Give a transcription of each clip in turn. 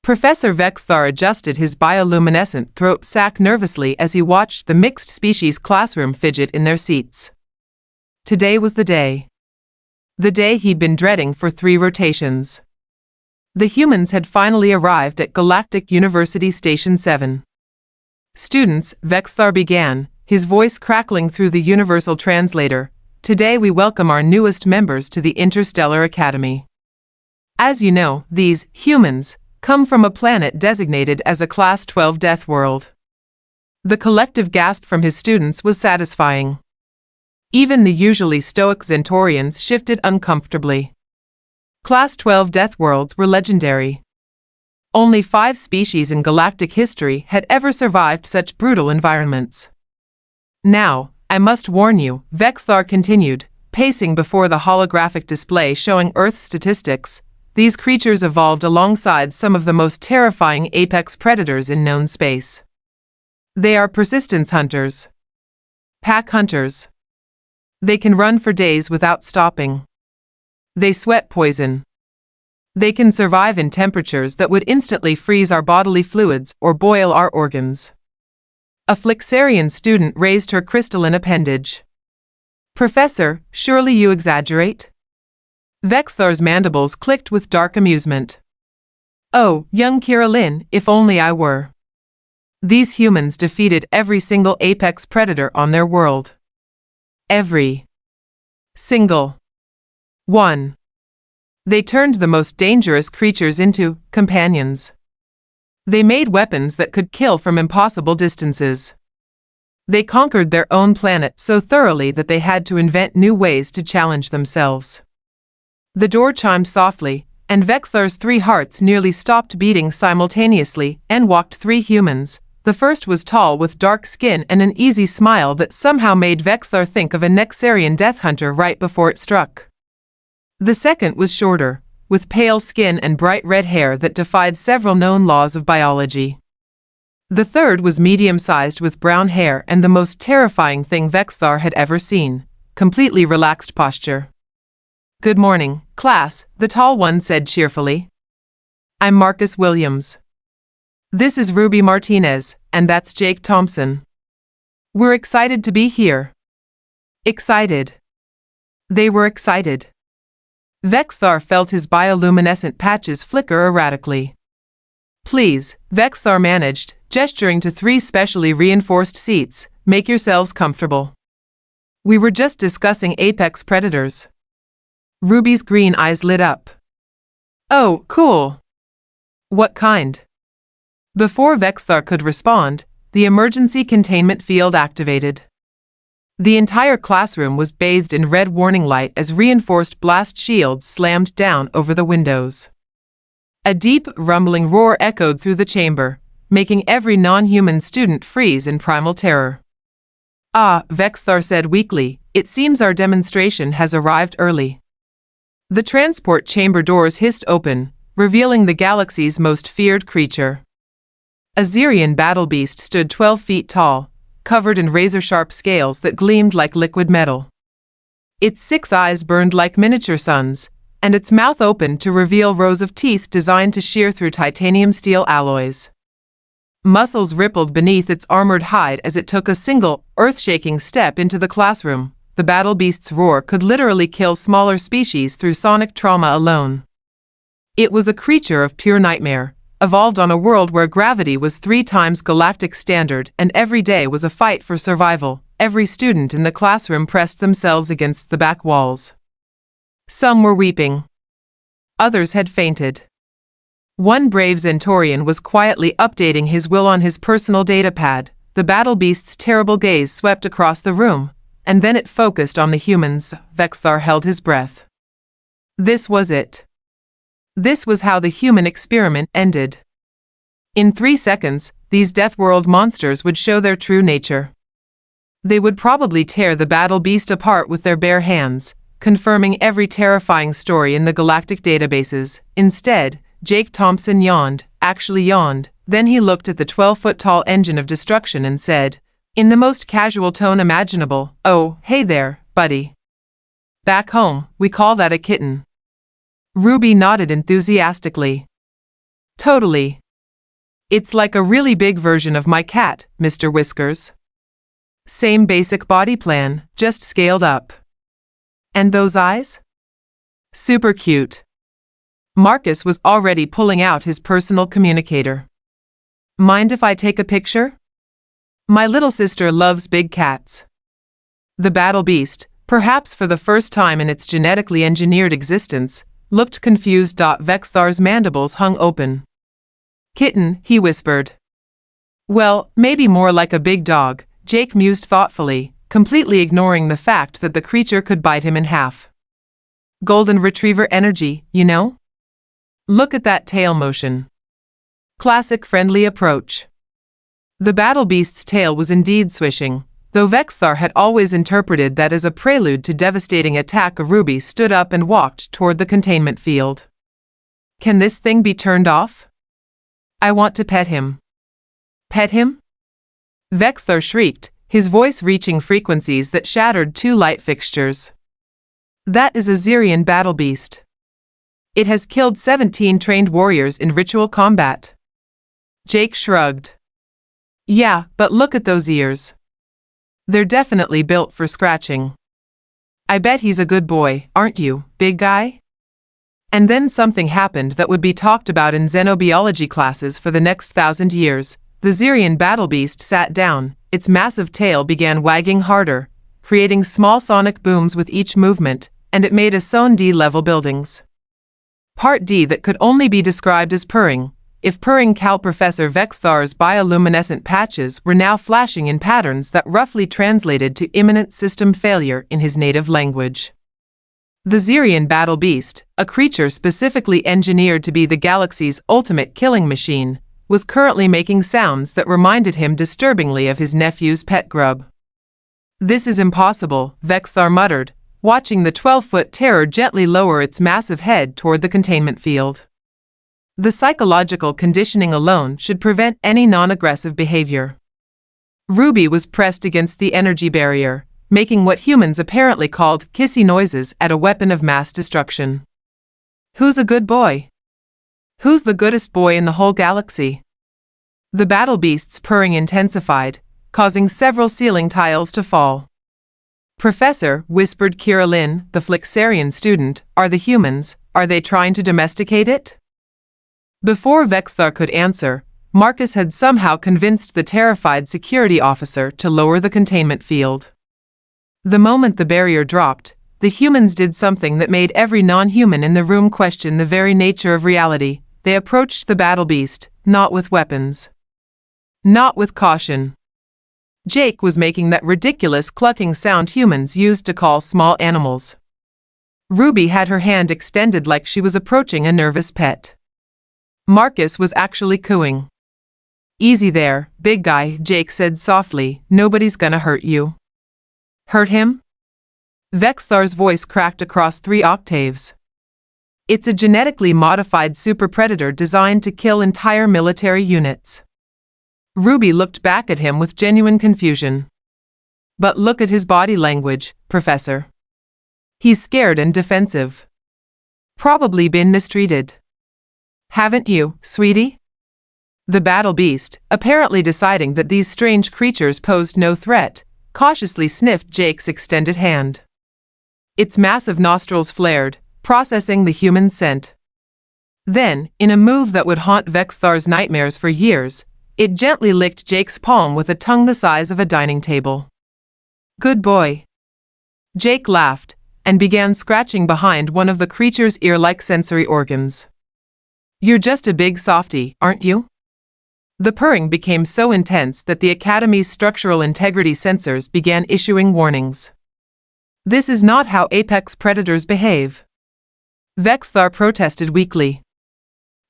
Professor Vexthar adjusted his bioluminescent throat sac nervously as he watched the mixed-species classroom fidget in their seats. Today was the day. The day he'd been dreading for 3 rotations. The humans had finally arrived at Galactic University Station 7. "Students," Vexthar began, his voice crackling through the universal translator, "today we welcome our newest members to the Interstellar Academy. As you know, these humans come from a planet designated as a Class 12 death world." The collective gasp from his students was satisfying. Even the usually stoic Zentorians shifted uncomfortably. Class 12 death worlds were legendary. Only 5 species in galactic history had ever survived such brutal environments. "Now, I must warn you," Vexthar continued, pacing before the holographic display showing Earth statistics, "these creatures evolved alongside some of the most terrifying apex predators in known space. They are persistence hunters. Pack hunters. They can run for days without stopping. They sweat poison. They can survive in temperatures that would instantly freeze our bodily fluids or boil our organs." A Flixarian student raised her crystalline appendage. "Professor, surely you exaggerate?" Vexthar's mandibles clicked with dark amusement. "Oh, young Kirillin, if only I were. These humans defeated every single apex predator on their world. Every single one. They turned the most dangerous creatures into companions. They made weapons that could kill from impossible distances. They conquered their own planet so thoroughly that they had to invent new ways to challenge themselves." The door chimed softly, and Vexthar's 3 hearts nearly stopped beating simultaneously, and walked 3 humans. The first was tall with dark skin and an easy smile that somehow made Vexthar think of a Nexarian death hunter right before it struck. The second was shorter, with pale skin and bright red hair that defied several known laws of biology. The third was medium-sized with brown hair and the most terrifying thing Vexthar had ever seen, completely relaxed posture. "Good morning, class," the tall one said cheerfully. "I'm Marcus Williams. This is Ruby Martinez, and that's Jake Thompson. We're excited to be here." Excited. They were excited. Vexthar felt his bioluminescent patches flicker erratically. "Please," Vexthar managed, gesturing to 3 specially reinforced seats, "make yourselves comfortable. We were just discussing apex predators." Ruby's green eyes lit up. "Oh, cool. What kind?" Before Vexthar could respond, the emergency containment field activated. The entire classroom was bathed in red warning light as reinforced blast shields slammed down over the windows. A deep, rumbling roar echoed through the chamber, making every non-human student freeze in primal terror. "Ah," Vexthar said weakly, "it seems our demonstration has arrived early." The transport chamber doors hissed open, revealing the galaxy's most feared creature. A Xerian battle beast stood 12 feet tall, covered in razor-sharp scales that gleamed like liquid metal. Its 6 eyes burned like miniature suns, and its mouth opened to reveal rows of teeth designed to shear through titanium steel alloys. Muscles rippled beneath its armored hide as it took a single, earth-shaking step into the classroom. The battle beast's roar could literally kill smaller species through sonic trauma alone. It was a creature of pure nightmare, evolved on a world where gravity was 3 times galactic standard and every day was a fight for survival. Every student in the classroom pressed themselves against the back walls. Some were weeping. Others had fainted. One brave Zentorian was quietly updating his will on his personal datapad. The battle beast's terrible gaze swept across the room, and then it focused on the humans. Vexthar held his breath. This was it. This was how the human experiment ended. In 3 seconds, these Death World monsters would show their true nature. They would probably tear the battle beast apart with their bare hands, confirming every terrifying story in the galactic databases. Instead, Jake Thompson actually yawned. Then he looked at the 12-foot-tall engine of destruction and said, in the most casual tone imaginable, "Oh, hey there, buddy. Back home, we call that a kitten." Ruby nodded enthusiastically. Totally. It's like a really big version of my cat, Mr. Whiskers. Same basic body plan, just scaled up. And those eyes? Super cute. Marcus was already pulling out his personal communicator. Mind if I take a picture? My little sister loves big cats. The battle beast, perhaps for the first time in its genetically engineered existence, looked confused. Vexthar's mandibles hung open. Kitten, he whispered. Well, maybe more like a big dog, Jake mused thoughtfully, completely ignoring the fact that the creature could bite him in half. Golden retriever energy, you know? Look at that tail motion. Classic friendly approach. The battle beast's tail was indeed swishing, though Vexthar had always interpreted that as a prelude to devastating attack. Ruby stood up and walked toward the containment field. Can this thing be turned off? I want to pet him. Pet him? Vexthar shrieked, his voice reaching frequencies that shattered two light fixtures. That is a Xerian battle beast. It has killed 17 trained warriors in ritual combat. Jake shrugged. Yeah, but look at those ears. They're definitely built for scratching. I bet he's a good boy, aren't you, big guy? And then something happened that would be talked about in xenobiology classes for the next 1,000 years. The Xerian battle beast sat down, its massive tail began wagging harder, creating small sonic booms with each movement, and it made a Zone D-level buildings. Part D that could only be described as purring, if purring cow. Professor Vexthar's bioluminescent patches were now flashing in patterns that roughly translated to imminent system failure in his native language. The Xerian battle beast, a creature specifically engineered to be the galaxy's ultimate killing machine, was currently making sounds that reminded him disturbingly of his nephew's pet grub. This is impossible, Vexthar muttered, watching the 12-foot terror gently lower its massive head toward the containment field. The psychological conditioning alone should prevent any non-aggressive behavior. Ruby was pressed against the energy barrier, making what humans apparently called kissy noises at a weapon of mass destruction. Who's a good boy? Who's the goodest boy in the whole galaxy? The battle beast's purring intensified, causing several ceiling tiles to fall. Professor, whispered Kira Lin, the Flixarian student, are they trying to domesticate it? Before Vexthar could answer, Marcus had somehow convinced the terrified security officer to lower the containment field. The moment the barrier dropped, the humans did something that made every non-human in the room question the very nature of reality. They approached the battle beast, not with weapons. Not with caution. Jake was making that ridiculous clucking sound humans used to call small animals. Ruby had her hand extended like she was approaching a nervous pet. Marcus was actually cooing. Easy there, big guy, Jake said softly, nobody's gonna hurt you. Hurt him? Vexthar's voice cracked across 3 octaves. It's a genetically modified super predator designed to kill entire military units. Ruby looked back at him with genuine confusion. But look at his body language, Professor. He's scared and defensive. Probably been mistreated. Haven't you, sweetie? The battle beast, apparently deciding that these strange creatures posed no threat, cautiously sniffed Jake's extended hand. Its massive nostrils flared, processing the human scent. Then, in a move that would haunt Vexthar's nightmares for years, it gently licked Jake's palm with a tongue the size of a dining table. Good boy. Jake laughed, and began scratching behind one of the creature's ear-like sensory organs. You're just a big softy, aren't you? The purring became so intense that the Academy's structural integrity sensors began issuing warnings. This is not how apex predators behave. Vexthar protested weakly.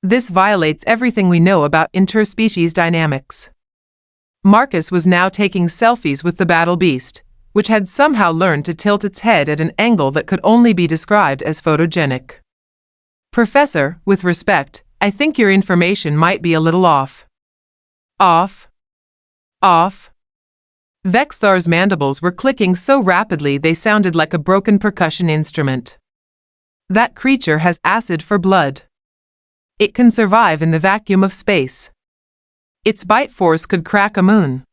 This violates everything we know about interspecies dynamics. Marcus was now taking selfies with the battle beast, which had somehow learned to tilt its head at an angle that could only be described as photogenic. Professor, with respect, I think your information might be a little off. Off. Off. Vexthar's mandibles were clicking so rapidly they sounded like a broken percussion instrument. That creature has acid for blood. It can survive in the vacuum of space. Its bite force could crack a moon.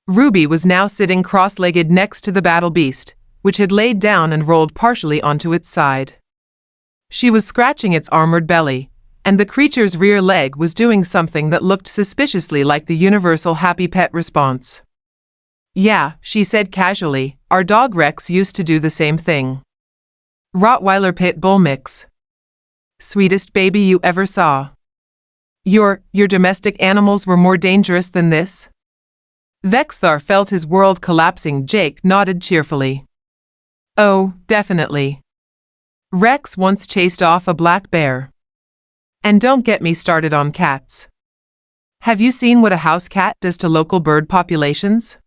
Ruby was now sitting cross-legged next to the battle beast, which had laid down and rolled partially onto its side. She was scratching its armored belly, and the creature's rear leg was doing something that looked suspiciously like the universal happy pet response. "Yeah," she said casually, "our dog Rex used to do the same thing. Rottweiler pit bull mix. Sweetest baby you ever saw. Your domestic animals were more dangerous than this?" Vexthar felt his world collapsing. Jake nodded cheerfully. "Oh, definitely. Rex once chased off a black bear. And don't get me started on cats. Have you seen what a house cat does to local bird populations?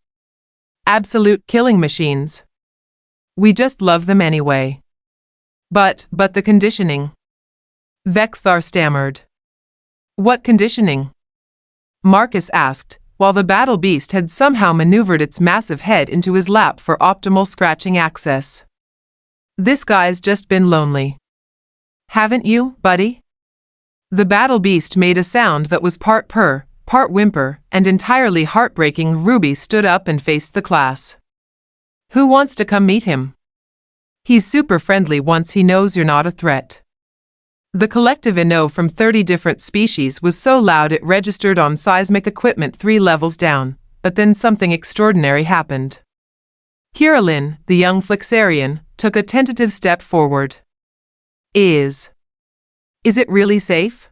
Absolute killing machines. We just love them anyway." But the conditioning," Vexthar stammered. "What conditioning?" Marcus asked, while the battle beast had somehow maneuvered its massive head into his lap for optimal scratching access. "This guy's just been lonely. Haven't you, buddy?" The battle beast made a sound that was part purr, part whimper, and entirely heartbreaking. Ruby stood up and faced the class. "Who wants to come meet him? He's super friendly once he knows you're not a threat." The collective "no" from 30 different species was so loud it registered on seismic equipment 3 levels down, but then something extraordinary happened. Kirillin, the young Flexarian, took a tentative step forward. Is it really safe?"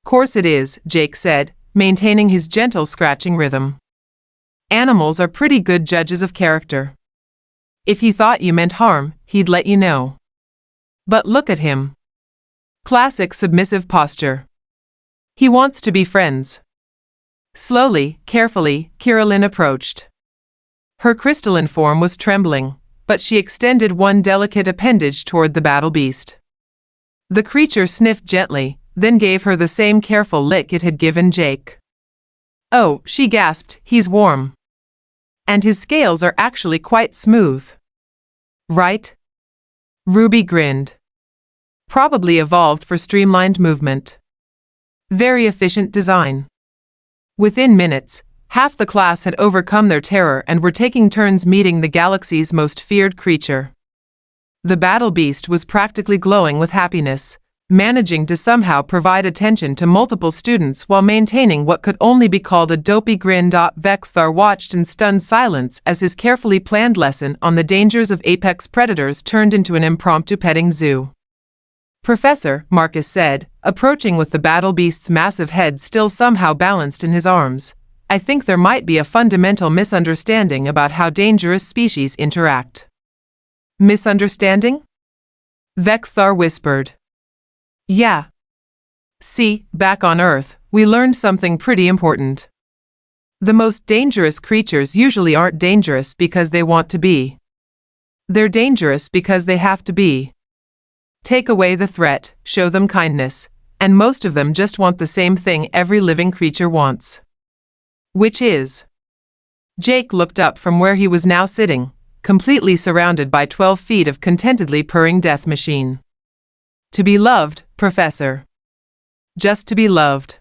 "Course it is," Jake said, maintaining his gentle scratching rhythm. "Animals are pretty good judges of character. If he thought you meant harm, he'd let you know. But look at him. Classic submissive posture. He wants to be friends." Slowly, carefully, Kirillin approached. Her crystalline form was trembling, but she extended one delicate appendage toward the battle beast. The creature sniffed gently, then gave her the same careful lick it had given Jake. "Oh," she gasped, "he's warm. And his scales are actually quite smooth. Right?" Ruby grinned. "Probably evolved for streamlined movement. Very efficient design." Within minutes, half the class had overcome their terror and were taking turns meeting the galaxy's most feared creature. The battle beast was practically glowing with happiness, managing to somehow provide attention to multiple students while maintaining what could only be called a dopey grin. Vexthar watched in stunned silence as his carefully planned lesson on the dangers of apex predators turned into an impromptu petting zoo. "Professor," Marcus said, approaching with the battle beast's massive head still somehow balanced in his arms, "I think there might be a fundamental misunderstanding about how dangerous species interact." "Misunderstanding?" Vexthar whispered. "Yeah. See, back on Earth, we learned something pretty important. The most dangerous creatures usually aren't dangerous because they want to be. They're dangerous because they have to be. Take away the threat, show them kindness, and most of them just want the same thing every living creature wants. Which is..." Jake looked up from where he was now sitting, completely surrounded by 12 feet of contentedly purring death machine. "To be loved, Professor. Just to be loved."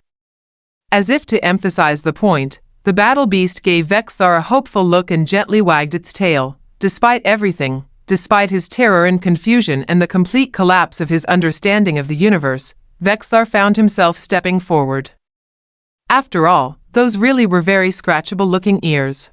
As if to emphasize the point, the battle beast gave Vexthar a hopeful look and gently wagged its tail. Despite everything, despite his terror and confusion and the complete collapse of his understanding of the universe, Vexthar found himself stepping forward. After all, those really were very scratchable-looking ears.